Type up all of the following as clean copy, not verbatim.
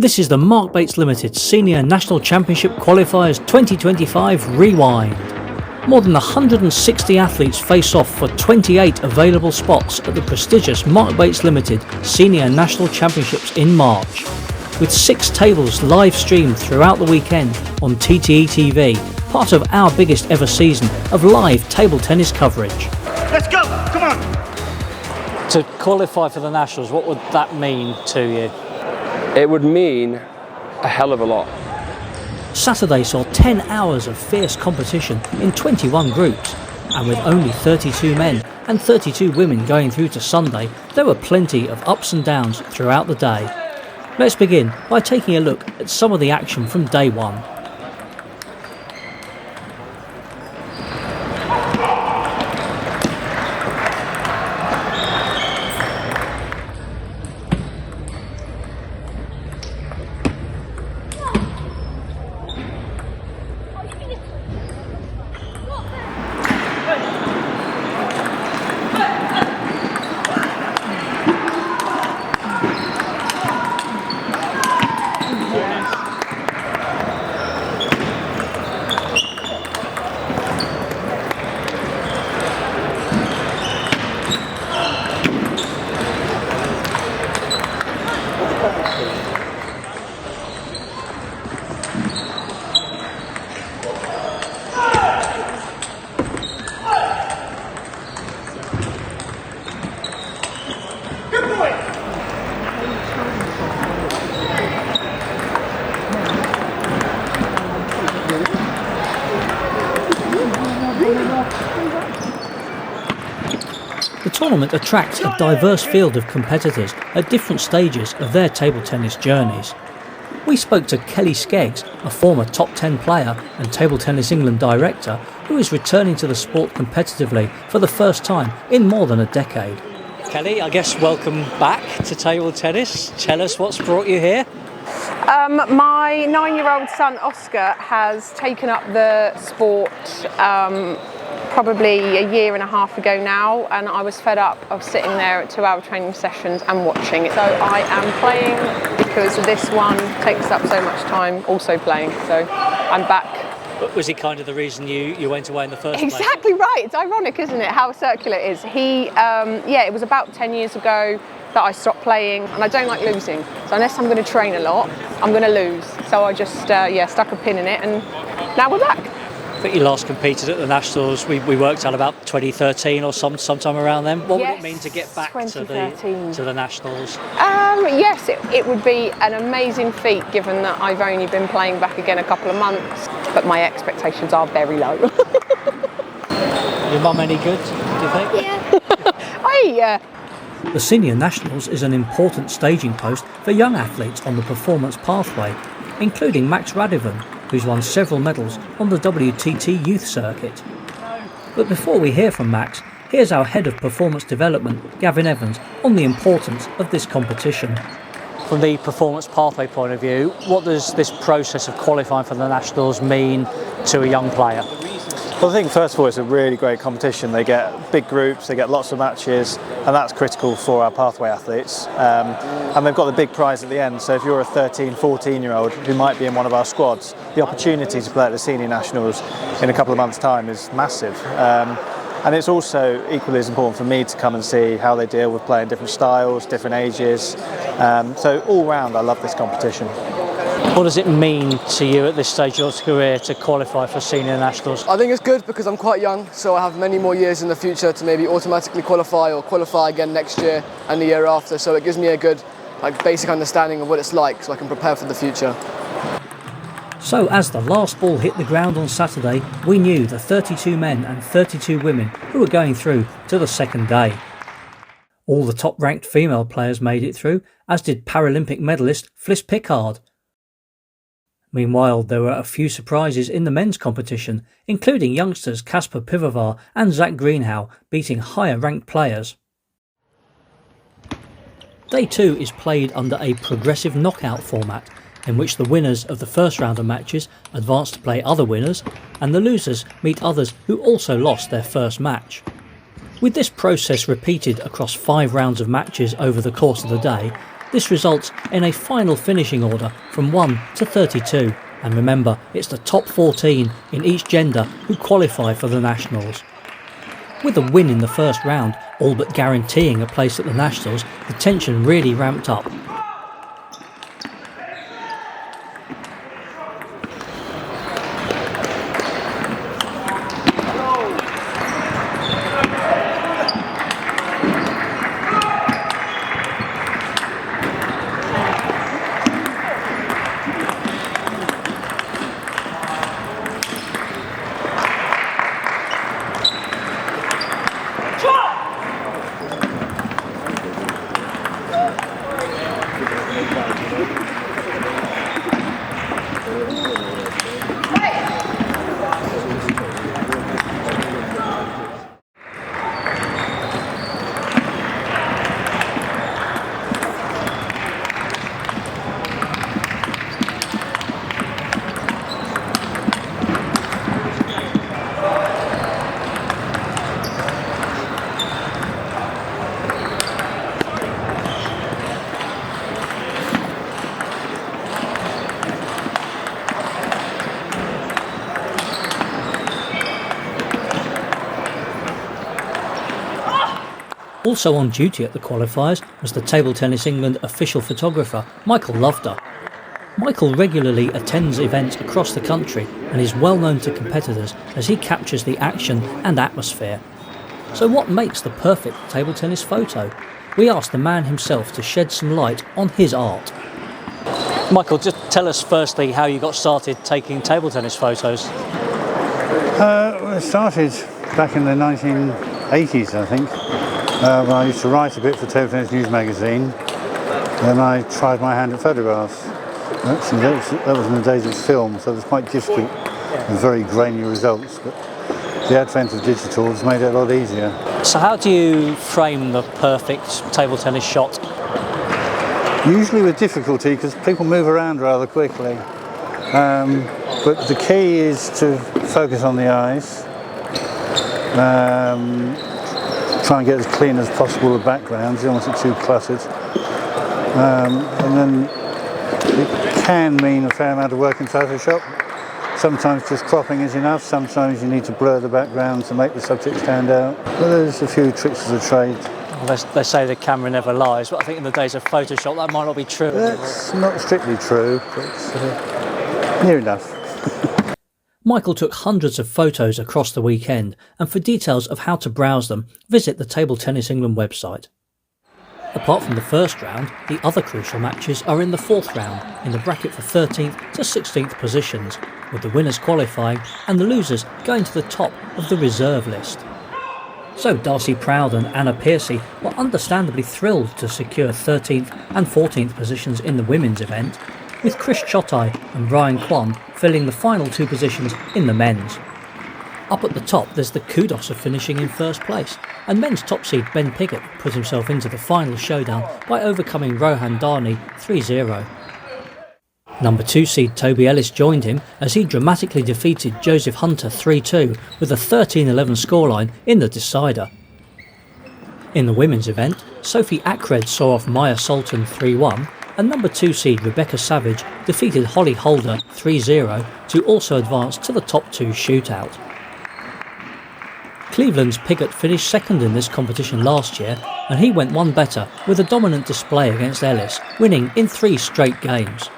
This is the Mark Bates Limited Senior National Championship Qualifiers 2025 Rewind. More than 160 athletes face off for 28 available spots at the prestigious Mark Bates Limited Senior National Championships in March, with 6 tables live streamed throughout the weekend on TTE TV, part of our biggest ever season of live table tennis coverage. Let's go! Come on! To qualify for the Nationals, what would that mean to you? It would mean a hell of a lot. Saturday saw 10 hours of fierce competition in 21 groups, and with only 32 men and 32 women going through to Sunday, there were plenty of ups and downs throughout the day. Let's begin by taking a look at some of the action from day one. The tournament attracts a diverse field of competitors at different stages of their table tennis journeys. We spoke to Kelly Skeggs, a former top 10 player and Table Tennis England director, who is returning to the sport competitively for the first time in more than a decade. Kelly, I guess welcome back to table tennis. Tell us what's brought you here. My 9-year-old son Oscar has taken up the sport probably a year and a half ago now, and I was fed up of sitting there at 2-hour training sessions and watching it. So I am playing because this one takes up so much time also playing, so I'm back. But was he kind of the reason you went away in the first place? Exactly right. It's ironic, isn't it, how circular it is. It was about 10 years ago that I stopped playing, and I don't like losing. So unless I'm going to train a lot, I'm going to lose. So I just stuck a pin in it, and now we're back. I think you last competed at the Nationals, we worked out about 2013 or sometime around then. What would it mean to get back to the Nationals? Yes, it would be an amazing feat given that I've only been playing back again a couple of months, but my expectations are very low. Your mum any good, do you think? Yeah. The Senior Nationals is an important staging post for young athletes on the performance pathway, including Max Radovan, who's won several medals on the WTT youth circuit. But before we hear from Max, here's our Head of Performance Development, Gavin Evans, on the importance of this competition. From the performance pathway point of view, what does this process of qualifying for the Nationals mean to a young player? Well, I think first of all it's a really great competition. They get big groups, they get lots of matches, and that's critical for our pathway athletes. And they've got the big prize at the end, so if you're a 13, 14-year-old who might be in one of our squads, the opportunity to play at the Senior Nationals in a couple of months' time is massive. And it's also equally as important for me to come and see how they deal with playing different styles, different ages. So all round, I love this competition. What does it mean to you at this stage of your career to qualify for Senior Nationals? I think it's good because I'm quite young, so I have many more years in the future to maybe automatically qualify or qualify again next year and the year after. So it gives me a good basic understanding of what it's like so I can prepare for the future. So as the last ball hit the ground on Saturday, we knew the 32 men and 32 women who were going through to the second day. All the top-ranked female players made it through, as did Paralympic medalist Fliss Pickard. Meanwhile, there were a few surprises in the men's competition, including youngsters Kasper Pivovar and Zach Greenhow beating higher-ranked players. Day 2 is played under a progressive knockout format, in which the winners of the first round of matches advance to play other winners, and the losers meet others who also lost their first match. With this process repeated across 5 rounds of matches over the course of the day, This results in a final finishing order from 1 to 32. And remember, it's the top 14 in each gender who qualify for the Nationals. With a win in the first round, all but guaranteeing a place at the Nationals, the tension really ramped up. Also on duty at the qualifiers was the Table Tennis England official photographer, Michael Loveter. Michael regularly attends events across the country and is well known to competitors as he captures the action and atmosphere. So what makes the perfect table tennis photo? We asked the man himself to shed some light on his art. Michael, just tell us firstly how you got started taking table tennis photos. It started back in the 1980s, I think. When I used to write a bit for Table Tennis News magazine, then I tried my hand at photographs. Actually, that was in the days of film, so it was quite difficult with very grainy results, but the advent of digital has made it a lot easier. So how do you frame the perfect table tennis shot? Usually with difficulty, because people move around rather quickly. But the key is to focus on the eyes. Try and get as clean as possible the backgrounds, you don't want it too cluttered. And then it can mean a fair amount of work in Photoshop. Sometimes just cropping is enough, sometimes you need to blur the background to make the subject stand out. But there's a few tricks of the trade. Well, they say the camera never lies, but I think in the days of Photoshop that might not be true. That's not strictly true, but near enough. Michael took hundreds of photos across the weekend, and for details of how to browse them, visit the Table Tennis England website. Apart from the first round, the other crucial matches are in the fourth round, in the bracket for 13th to 16th positions, with the winners qualifying and the losers going to the top of the reserve list. So Darcy Proud and Anna Piercy were understandably thrilled to secure 13th and 14th positions in the women's event, with Chris Chotai and Brian Kwan filling the final two positions in the men's. Up at the top there's the kudos of finishing in first place, and men's top seed Ben Piggott put himself into the final showdown by overcoming Rohan Dhani 3-0. Number 2 seed Toby Ellis joined him as he dramatically defeated Joseph Hunter 3-2 with a 13-11 scoreline in the decider. In the women's event, Sophie Akred saw off Maya Sultan 3-1, and number 2 seed Rebecca Savage defeated Holly Holder 3-0 to also advance to the top 2 shootout. Cleveland's Piggott finished second in this competition last year, and he went one better with a dominant display against Ellis, winning in 3 straight games.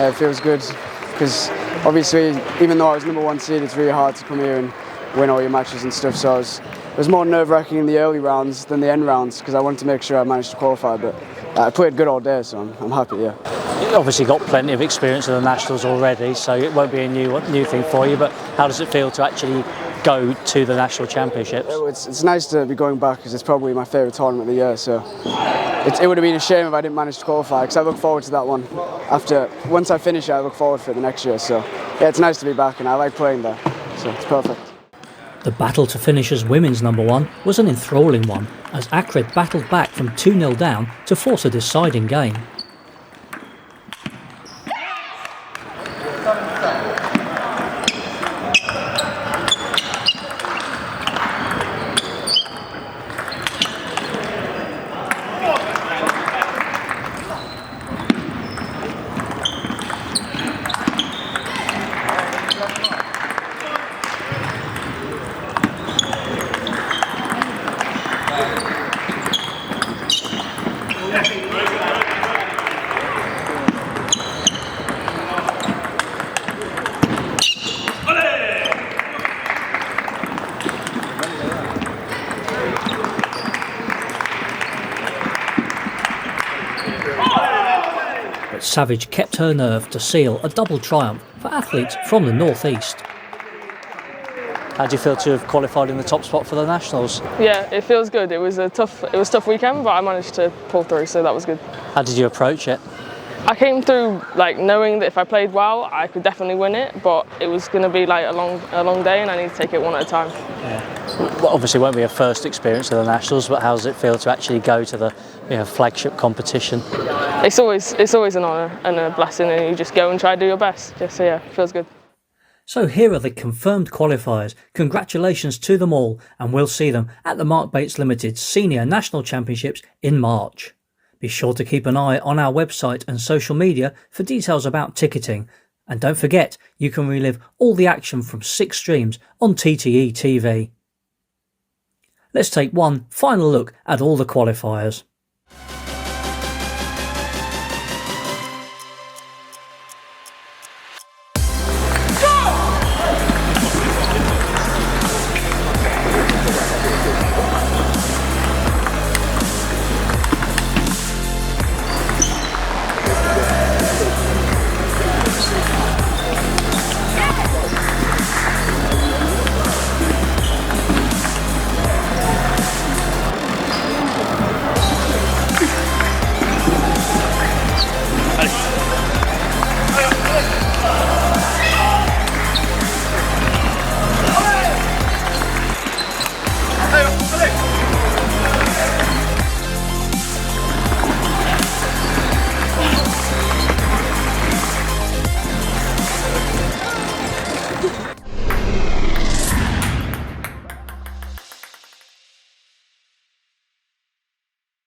It feels good because obviously even though I was number 1 seed, it's really hard to come here and win all your matches and stuff, so it was more nerve-wracking in the early rounds than the end rounds because I wanted to make sure I managed to qualify, but I played good all day, so I'm happy, yeah. You obviously got plenty of experience in the Nationals already, so it won't be a new thing for you, but how does it feel to actually go to the national championships? It's nice to be going back because it's probably my favourite tournament of the year. So it would have been a shame if I didn't manage to qualify, because I look forward to that one. Once I finish it, I look forward for it the next year. So yeah, it's nice to be back, and I like playing there. So it's perfect. The battle to finish as women's number one was an enthralling one, as Akred battled back from 2-0 down to force a deciding game. But Savage kept her nerve to seal a double triumph for athletes from the northeast. How do you feel to have qualified in the top spot for the nationals? Yeah, it feels good. It was a tough weekend, but I managed to pull through, so that was good. How did you approach it? I came through knowing that if I played well, I could definitely win it, but it was going to be a long day, and I need to take it one at a time. Yeah. Well, obviously, it won't be a first experience of the nationals, but how does it feel to actually go to the flagship competition? It's always an honour and a blessing, and you just go and try to do your best. So yeah, it feels good. So here are the confirmed qualifiers. Congratulations to them all, and we'll see them at the Mark Bates Limited Senior National Championships in March. Be sure to keep an eye on our website and social media for details about ticketing. And don't forget, you can relive all the action from 6 streams on TTE TV. Let's take one final look at all the qualifiers.